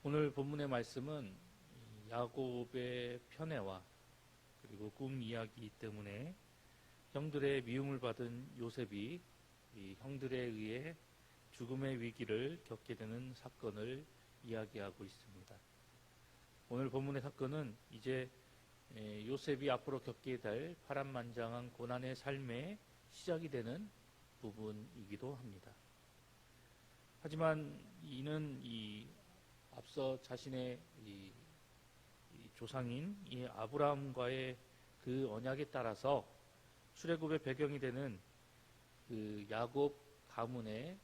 오늘 본문의 말씀은 야곱의 편애와 그리고 꿈 이야기 때문에 형들의 미움을 받은 요셉이 이 형들에 의해 죽음의 위기를 겪게 되는 사건을 이야기하고 있습니다. 오늘 본문의 사건은 이제 요셉이 앞으로 겪게 될 파란만장한 고난의 삶의 시작이 되는 부분이기도 합니다. 하지만 이는 앞서 자신의 조상인 이 아브라함과의 그 언약에 따라서 출애굽의 배경이 되는 그 야곱 가문의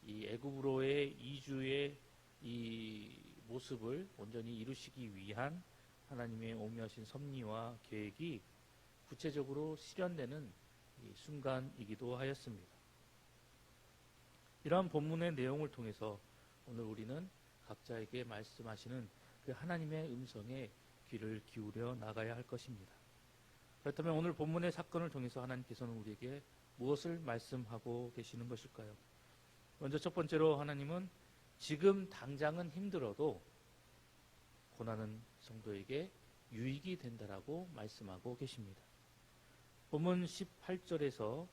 이 애굽으로의 이주의 이 모습을 온전히 이루시기 위한 하나님의 오묘하신 섭리와 계획이 구체적으로 실현되는 이 순간이기도 하였습니다. 이러한 본문의 내용을 통해서 오늘 우리는 각자에게 말씀하시는 그 하나님의 음성에 귀를 기울여 나가야 할 것입니다. 그렇다면 오늘 본문의 사건을 통해서 하나님께서는 우리에게 무엇을 말씀하고 계시는 것일까요? 먼저 첫 번째로 하나님은 지금 당장은 힘들어도 고난은 성도에게 유익이 된다라고 말씀하고 계십니다. 본문 18절에서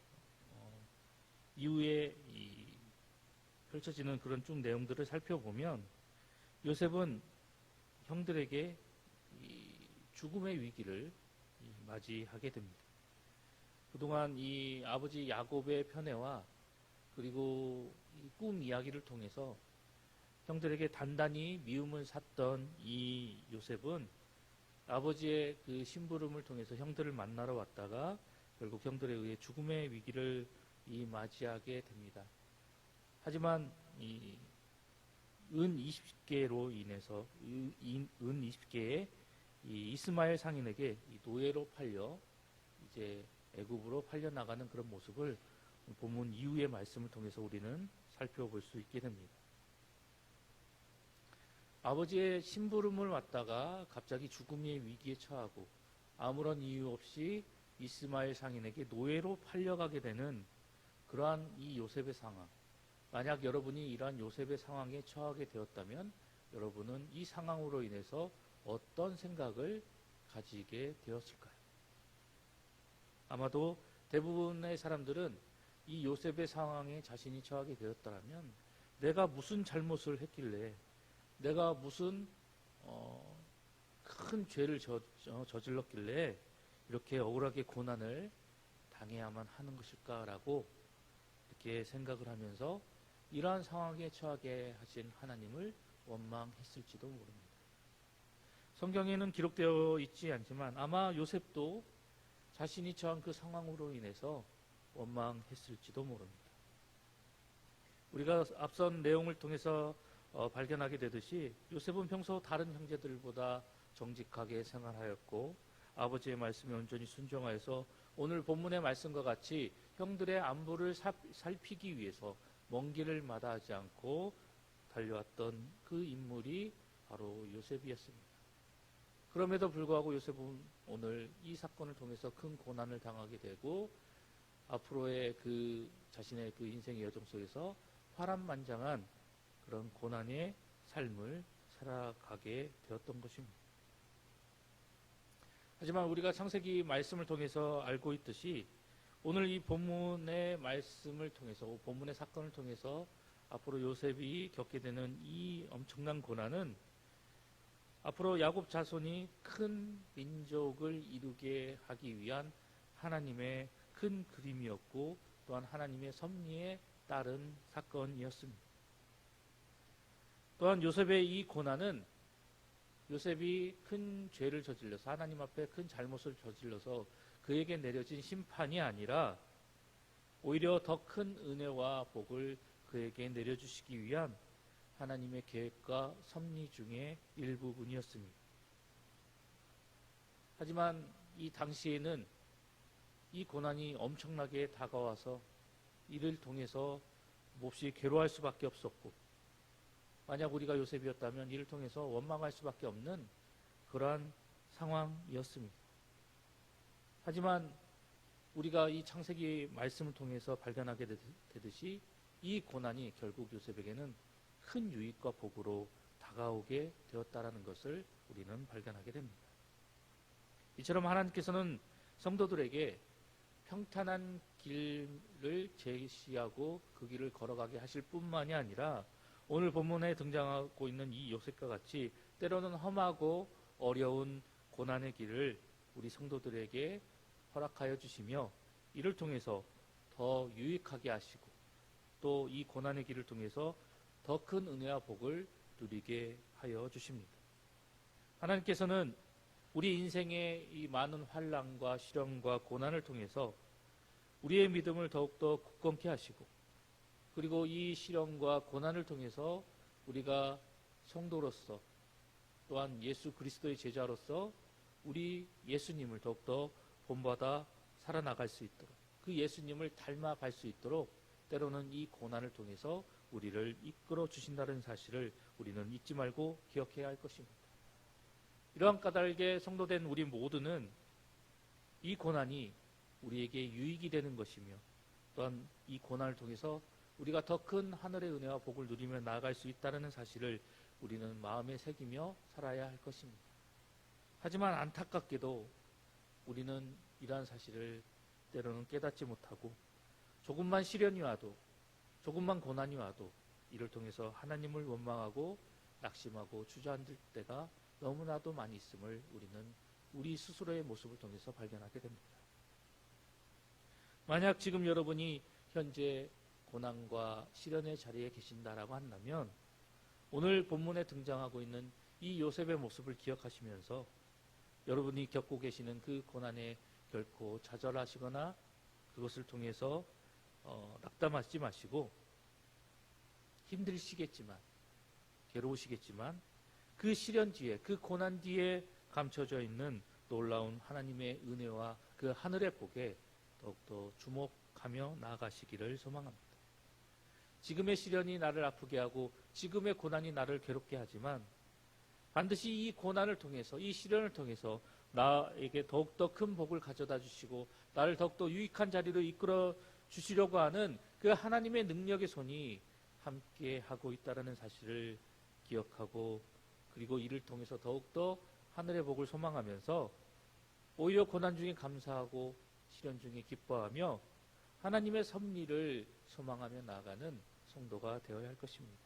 이후에 펼쳐지는 그런 쭉 내용들을 살펴보면 요셉은 형들에게 죽음의 위기를 맞이하게 됩니다. 그동안 이 아버지 야곱의 편애와 그리고 이 꿈 이야기를 통해서 형들에게 단단히 미움을 샀던 이 요셉은 아버지의 그 심부름을 통해서 형들을 만나러 왔다가 결국 형들에 의해 죽음의 위기를 맞이하게 됩니다. 하지만 이 은 20개로 인해서 은 20개의 이 이스마엘 상인에게 이 노예로 팔려 이제 애굽으로 팔려 나가는 그런 모습을 본문 이후의 말씀을 통해서 우리는 살펴볼 수 있게 됩니다. 아버지의 심부름을 왔다가 갑자기 죽음의 위기에 처하고 아무런 이유 없이 이스마엘 상인에게 노예로 팔려가게 되는 그러한 이 요셉의 상황. 만약 여러분이 이러한 요셉의 상황에 처하게 되었다면 여러분은 이 상황으로 인해서 어떤 생각을 가지게 되었을까요? 아마도 대부분의 사람들은 이 요셉의 상황에 자신이 처하게 되었다면 내가 무슨 잘못을 했길래 내가 무슨 큰 죄를 저질렀길래 이렇게 억울하게 고난을 당해야만 하는 것일까라고 이렇게 생각을 하면서 이러한 상황에 처하게 하신 하나님을 원망했을지도 모릅니다. 성경에는 기록되어 있지 않지만 아마 요셉도 자신이 처한 그 상황으로 인해서 원망했을지도 모릅니다. 우리가 앞선 내용을 통해서 발견하게 되듯이 요셉은 평소 다른 형제들보다 정직하게 생활하였고 아버지의 말씀에 온전히 순종하여서 오늘 본문의 말씀과 같이 형들의 안부를 살피기 위해서 먼 길을 마다하지 않고 달려왔던 그 인물이 바로 요셉이었습니다. 그럼에도 불구하고 요셉은 오늘 이 사건을 통해서 큰 고난을 당하게 되고 앞으로의 그 자신의 그 인생의 여정 속에서 파란만장한 그런 고난의 삶을 살아가게 되었던 것입니다. 하지만 우리가 창세기 말씀을 통해서 알고 있듯이 오늘 이 본문의 말씀을 통해서 본문의 사건을 통해서 앞으로 요셉이 겪게 되는 이 엄청난 고난은 앞으로 야곱 자손이 큰 민족을 이루게 하기 위한 하나님의 큰 그림이었고 또한 하나님의 섭리에 따른 사건이었습니다. 또한 요셉의 이 고난은 요셉이 큰 죄를 저질러서 하나님 앞에 큰 잘못을 저질러서 그에게 내려진 심판이 아니라 오히려 더 큰 은혜와 복을 그에게 내려주시기 위한 하나님의 계획과 섭리 중의 일부분이었습니다. 하지만 이 당시에는 이 고난이 엄청나게 다가와서 이를 통해서 몹시 괴로워할 수밖에 없었고 만약 우리가 요셉이었다면 이를 통해서 원망할 수밖에 없는 그러한 상황이었습니다. 하지만 우리가 이 창세기 말씀을 통해서 발견하게 되듯이 이 고난이 결국 요셉에게는 큰 유익과 복으로 다가오게 되었다라는 것을 우리는 발견하게 됩니다. 이처럼 하나님께서는 성도들에게 평탄한 길을 제시하고 그 길을 걸어가게 하실 뿐만이 아니라 오늘 본문에 등장하고 있는 이 요셉과 같이 때로는 험하고 어려운 고난의 길을 우리 성도들에게 허락하여 주시며 이를 통해서 더 유익하게 하시고 또 이 고난의 길을 통해서 더 큰 은혜와 복을 누리게 하여 주십니다. 하나님께서는 우리 인생의 이 많은 환난과 시련과 고난을 통해서 우리의 믿음을 더욱더 굳건케 하시고 그리고 이 시련과 고난을 통해서 우리가 성도로서 또한 예수 그리스도의 제자로서 우리 예수님을 더욱더 본받아 살아나갈 수 있도록 그 예수님을 닮아갈 수 있도록 때로는 이 고난을 통해서 우리를 이끌어 주신다는 사실을 우리는 잊지 말고 기억해야 할 것입니다. 이러한 까닭에 성도된 우리 모두는 이 고난이 우리에게 유익이 되는 것이며 또한 이 고난을 통해서 우리가 더 큰 하늘의 은혜와 복을 누리며 나아갈 수 있다는 사실을 우리는 마음에 새기며 살아야 할 것입니다. 하지만 안타깝게도 우리는 이러한 사실을 때로는 깨닫지 못하고 조금만 시련이 와도 조금만 고난이 와도 이를 통해서 하나님을 원망하고 낙심하고 주저앉을 때가 너무나도 많이 있음을 우리는 우리 스스로의 모습을 통해서 발견하게 됩니다. 만약 지금 여러분이 현재 고난과 시련의 자리에 계신다라고 한다면 오늘 본문에 등장하고 있는 이 요셉의 모습을 기억하시면서 여러분이 겪고 계시는 그 고난에 결코 좌절하시거나 그것을 통해서 낙담하지 마시고 힘드시겠지만 괴로우시겠지만 그 시련 뒤에 그 고난 뒤에 감춰져 있는 놀라운 하나님의 은혜와 그 하늘의 복에 더욱더 주목하며 나아가시기를 소망합니다. 지금의 시련이 나를 아프게 하고 지금의 고난이 나를 괴롭게 하지만 반드시 이 고난을 통해서 이 시련을 통해서 나에게 더욱더 큰 복을 가져다 주시고 나를 더욱더 유익한 자리로 이끌어 주시려고 하는 그 하나님의 능력의 손이 함께 하고 있다는 사실을 기억하고 그리고 이를 통해서 더욱더 하늘의 복을 소망하면서 오히려 고난 중에 감사하고 시련 중에 기뻐하며 하나님의 섭리를 소망하며 나아가는 성도가 되어야 할 것입니다.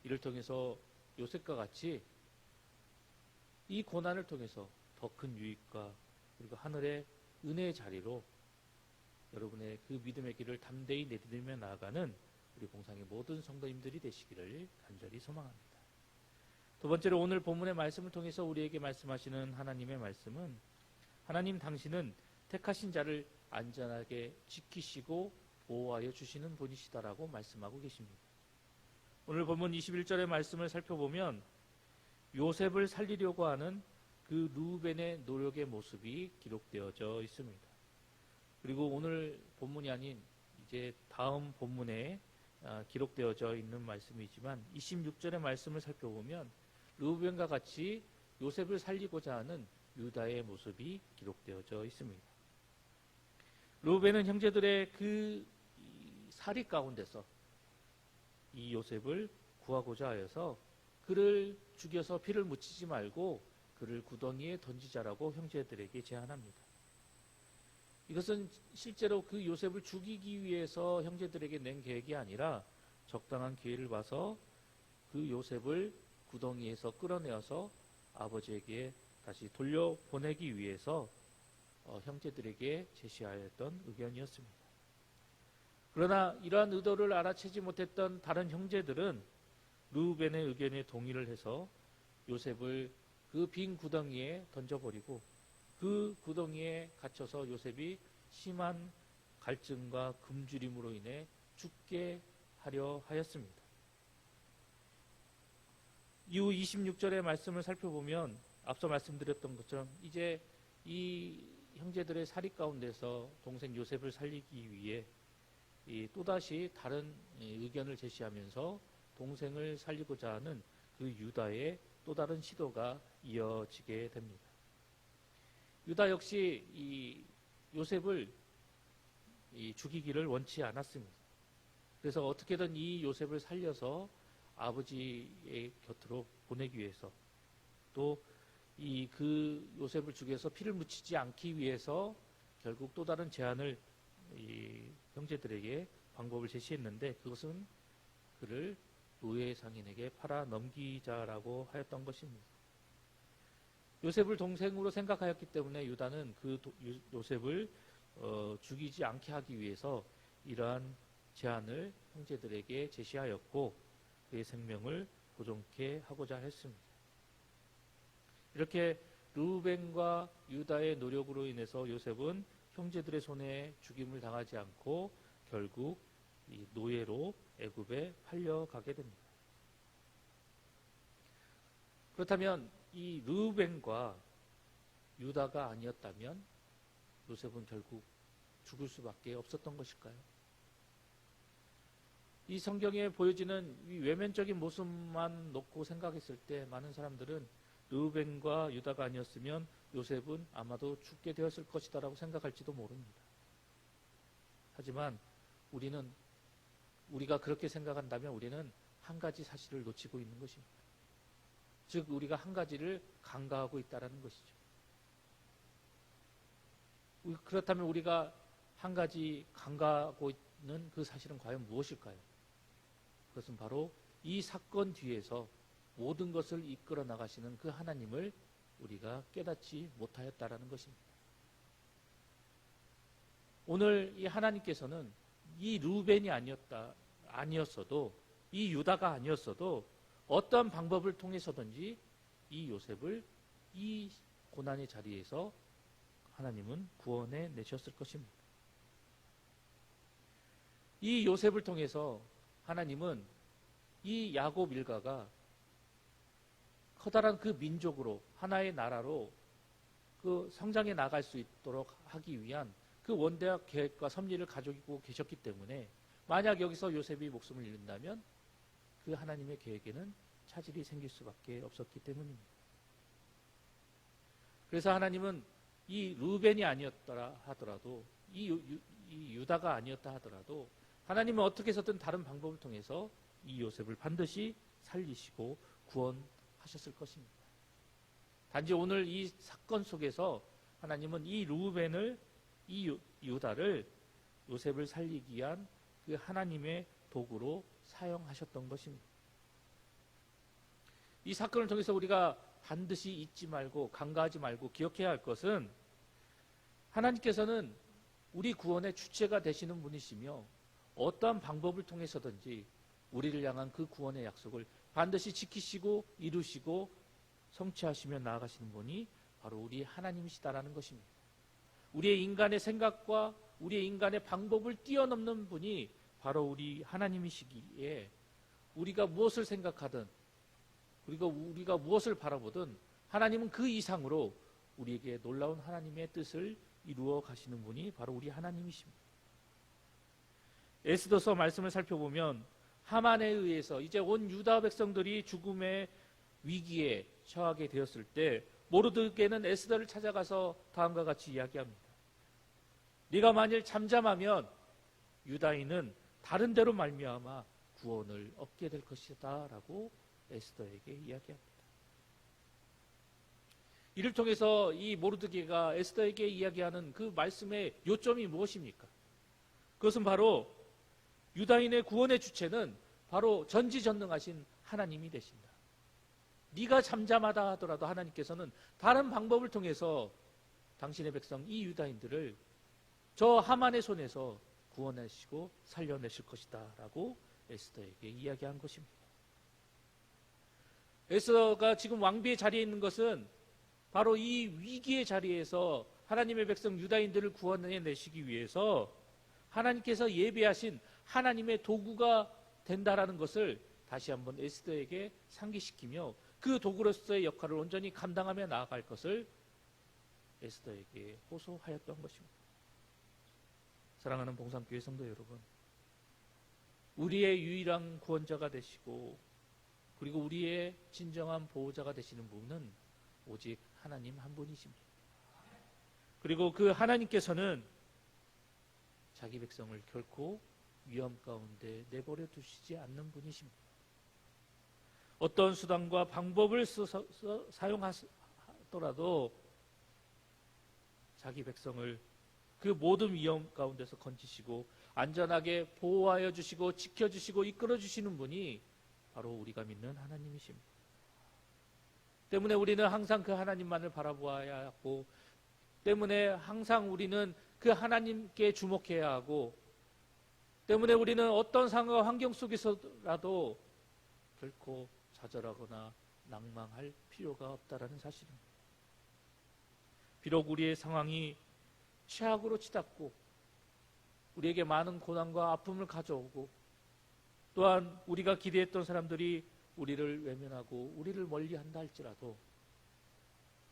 이를 통해서 요셉과 같이 이 고난을 통해서 더 큰 유익과 그리고 하늘의 은혜의 자리로 여러분의 그 믿음의 길을 담대히 내디디며 나아가는 우리 봉상의 모든 성도님들이 되시기를 간절히 소망합니다. 두 번째로 오늘 본문의 말씀을 통해서 우리에게 말씀하시는 하나님의 말씀은 하나님 당신은 택하신 자를 안전하게 지키시고 보호하여 주시는 분이시다라고 말씀하고 계십니다. 오늘 본문 21절의 말씀을 살펴보면 요셉을 살리려고 하는 그 르우벤의 노력의 모습이 기록되어져 있습니다. 그리고 오늘 본문이 아닌 이제 다음 본문에 기록되어져 있는 말씀이지만 26절의 말씀을 살펴보면 르우벤과 같이 요셉을 살리고자 하는 유다의 모습이 기록되어져 있습니다. 르우벤은 형제들의 그 살이 가운데서 이 요셉을 구하고자 하여서 그를 죽여서 피를 묻히지 말고 그를 구덩이에 던지자라고 형제들에게 제안합니다. 이것은 실제로 그 요셉을 죽이기 위해서 형제들에게 낸 계획이 아니라 적당한 기회를 봐서 그 요셉을 구덩이에서 끌어내어서 아버지에게 다시 돌려보내기 위해서 형제들에게 제시하였던 의견이었습니다. 그러나 이러한 의도를 알아채지 못했던 다른 형제들은 르우벤의 의견에 동의를 해서 요셉을 그 빈 구덩이에 던져버리고 그 구덩이에 갇혀서 요셉이 심한 갈증과 굶주림으로 인해 죽게 하려 하였습니다. 이후 26절의 말씀을 살펴보면 앞서 말씀드렸던 것처럼 이제 이 형제들의 사리 가운데서 동생 요셉을 살리기 위해 또다시 다른 의견을 제시하면서 동생을 살리고자 하는 그 유다의 또 다른 시도가 이어지게 됩니다. 유다 역시 이 요셉을 죽이기를 원치 않았습니다. 그래서 어떻게든 이 요셉을 살려서 아버지의 곁으로 보내기 위해서, 또 그 요셉을 죽여서 피를 묻히지 않기 위해서 결국 또 다른 제안을 이 형제들에게 방법을 제시했는데, 그것은 그를 노예 상인에게 팔아 넘기자라고 하였던 것입니다. 요셉을 동생으로 생각하였기 때문에 유다는 그 요셉을 죽이지 않게 하기 위해서 이러한 제안을 형제들에게 제시하였고, 그의 생명을 보존케 하고자 했습니다. 이렇게 르우벤과 유다의 노력으로 인해서 요셉은 형제들의 손에 죽임을 당하지 않고 결국 이 노예로 애굽에 팔려가게 됩니다. 그렇다면 이 르우벤과 유다가 아니었다면 요셉은 결국 죽을 수밖에 없었던 것일까요? 이 성경에 보여지는 이 외면적인 모습만 놓고 생각했을 때 많은 사람들은 르우벤과 유다가 아니었으면 요셉은 아마도 죽게 되었을 것이다 라고 생각할지도 모릅니다. 하지만 우리가 그렇게 생각한다면 우리는 한 가지 사실을 놓치고 있는 것입니다. 즉 우리가 한 가지를 간과하고 있다는 것이죠. 그렇다면 우리가 한 가지 간과하고 있는 그 사실은 과연 무엇일까요? 그것은 바로 이 사건 뒤에서 모든 것을 이끌어 나가시는 그 하나님을 우리가 깨닫지 못하였다라는 것입니다. 오늘 이 하나님께서는 이 르우벤이 아니었어도, 이 유다가 아니었어도 어떤 방법을 통해서든지 이 요셉을 이 고난의 자리에서 하나님은 구원해 내셨을 것입니다. 이 요셉을 통해서 하나님은 이 야곱 일가가 커다란 그 민족으로, 하나의 나라로 그 성장해 나갈 수 있도록 하기 위한 그 원대한 계획과 섭리를 가지고 계셨기 때문에, 만약 여기서 요셉이 목숨을 잃는다면 그 하나님의 계획에는 차질이 생길 수밖에 없었기 때문입니다. 그래서 하나님은 이 르우벤이 아니었더라 하더라도, 이 유다가 아니었다 하더라도 하나님은 어떻게 해서든 다른 방법을 통해서 이 요셉을 반드시 살리시고 구원하셨을 것입니다. 단지 오늘 이 사건 속에서 하나님은 이 르우벤을, 이 유다를 요셉을 살리기 위한 그 하나님의 도구로 사용하셨던 것입니다. 이 사건을 통해서 우리가 반드시 잊지 말고 간과하지 말고 기억해야 할 것은, 하나님께서는 우리 구원의 주체가 되시는 분이시며 어떠한 방법을 통해서든지 우리를 향한 그 구원의 약속을 반드시 지키시고 이루시고 성취하시며 나아가시는 분이 바로 우리 하나님이시다라는 것입니다. 우리의 인간의 생각과 우리의 인간의 방법을 뛰어넘는 분이 바로 우리 하나님이시기에, 우리가 무엇을 생각하든 그리고 우리가 무엇을 바라보든 하나님은 그 이상으로 우리에게 놀라운 하나님의 뜻을 이루어 가시는 분이 바로 우리 하나님이십니다. 에스더서 말씀을 살펴보면 하만에 의해서 이제 온 유다 백성들이 죽음의 위기에 처하게 되었을 때 모르드게는 에스더를 찾아가서 다음과 같이 이야기합니다. 네가 만일 잠잠하면 유다인은 다른 데로 말미암아 구원을 얻게 될 것이다 라고 에스더에게 이야기합니다. 이를 통해서 이 모르드게가 에스더에게 이야기하는 그 말씀의 요점이 무엇입니까? 그것은 바로 유다인의 구원의 주체는 바로 전지전능하신 하나님이 되신다. 네가 잠잠하다 하더라도 하나님께서는 다른 방법을 통해서 당신의 백성 이 유다인들을 저 하만의 손에서 구원하시고 살려내실 것이다 라고 에스더에게 이야기한 것입니다. 에스더가 지금 왕비의 자리에 있는 것은 바로 이 위기의 자리에서 하나님의 백성 유다인들을 구원해 내시기 위해서 하나님께서 예비하신 하나님의 도구가 된다라는 것을 다시 한번 에스더에게 상기시키며 그 도구로서의 역할을 온전히 감당하며 나아갈 것을 에스더에게 호소하였던 것입니다. 사랑하는 봉산교회 성도 여러분, 우리의 유일한 구원자가 되시고 그리고 우리의 진정한 보호자가 되시는 분은 오직 하나님 한 분이십니다. 그리고 그 하나님께서는 자기 백성을 결코 위험 가운데 내버려 두시지 않는 분이십니다. 어떤 수단과 방법을 사용하더라도 자기 백성을 그 모든 위험 가운데서 건지시고 안전하게 보호하여 주시고 지켜주시고 이끌어 주시는 분이 바로 우리가 믿는 하나님이십니다. 때문에 우리는 항상 그 하나님만을 바라보아야 하고, 때문에 항상 우리는 그 하나님께 주목해야 하고, 때문에 우리는 어떤 상황과 환경 속에서라도 결코 좌절하거나 낭망할 필요가 없다라는 사실입니다. 비록 우리의 상황이 최악으로 치닫고 우리에게 많은 고난과 아픔을 가져오고, 또한 우리가 기대했던 사람들이 우리를 외면하고 우리를 멀리한다 할지라도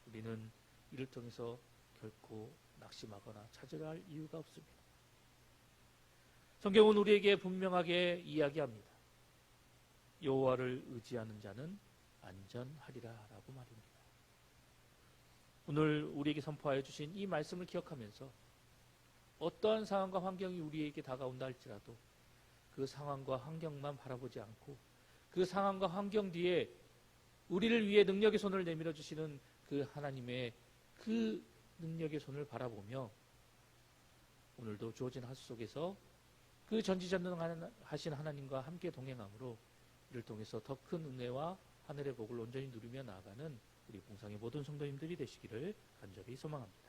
우리는 이를 통해서 결코 낙심하거나 좌절할 이유가 없습니다. 성경은 우리에게 분명하게 이야기합니다. 여호와를 의지하는 자는 안전하리라라고 말입니다. 오늘 우리에게 선포하여 주신 이 말씀을 기억하면서 어떠한 상황과 환경이 우리에게 다가온다 할지라도 그 상황과 환경만 바라보지 않고 그 상황과 환경 뒤에 우리를 위해 능력의 손을 내밀어 주시는 그 하나님의 그 능력의 손을 바라보며 오늘도 주어진 하수 속에서 그 전지전능하신 하나님과 함께 동행함으로 이를 통해서 더 큰 은혜와 하늘의 복을 온전히 누리며 나아가는 우리 봉상의 모든 성도님들이 되시기를 간절히 소망합니다.